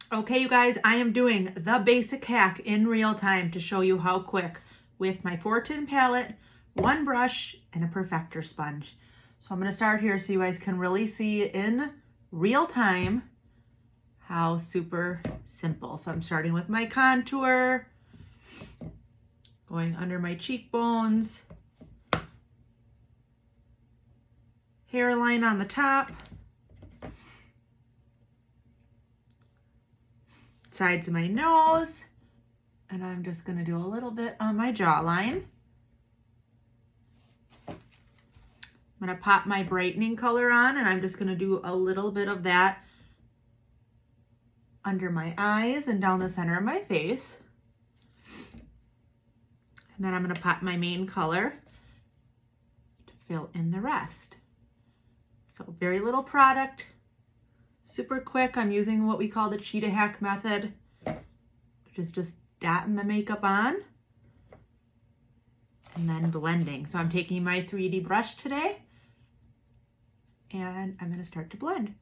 Okay, you guys, I am doing the basic hack in real time to show you how quick with my 4-tin palette, one brush, and a perfector sponge. So I'm going to start here so you guys can really see in real time how super simple. So I'm starting with my contour, going under my cheekbones, hairline on the top, sides of my nose, and I'm just going to do a little bit on my jawline. I'm going to pop my brightening color on, and I'm just going to do a little bit of that under my eyes and down the center of my face. And then I'm going to pop my main color to fill in the rest. So very little product, super quick. I'm using what we call the cheetah hack method, which is just dotting the makeup on and then blending. So I'm taking my 3D brush today and I'm going to start to blend.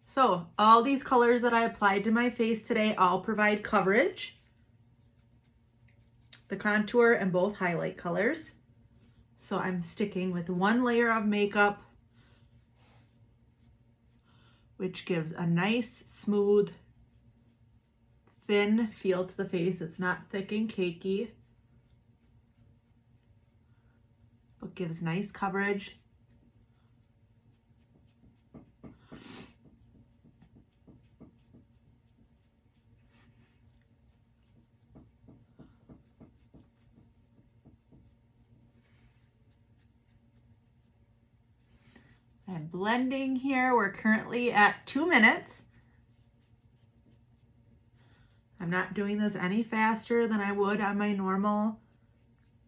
So all these colors that I applied to my face today all provide coverage. The contour and both highlight colors. So I'm sticking with one layer of makeup, which gives a nice, smooth, thin feel to the face. It's not thick and cakey, but gives nice coverage. I'm blending here. We're currently at 2 minutes. I'm not doing this any faster than I would on my normal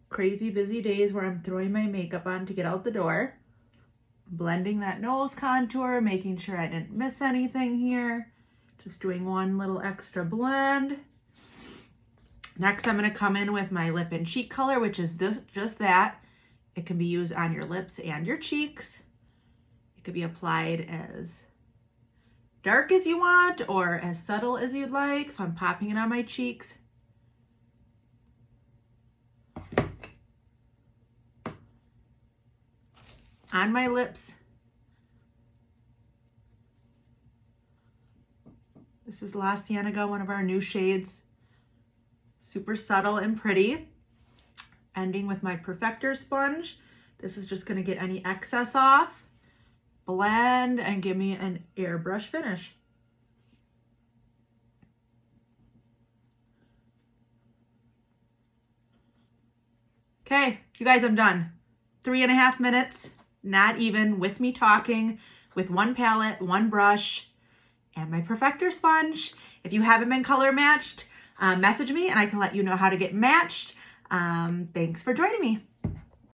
crazy busy days where I'm throwing my makeup on to get out the door. Blending that nose contour, making sure I didn't miss anything here. Just doing one little extra blend. Next, I'm going to come in with my lip and cheek color, which is just that. It can be used on your lips and your cheeks. Could be applied as dark as you want or as subtle as you'd like. So I'm popping it on my cheeks. On my lips. This is La Cienega, one of our new shades. Super subtle and pretty. Ending with my perfector sponge. This is just going to get any excess off. Blend and give me an airbrush finish. Okay, you guys, I'm done. 3.5 minutes, not even, with me talking, with one palette, one brush, and my perfector sponge. If you haven't been color matched, message me and I can let you know how to get matched. Thanks for joining me.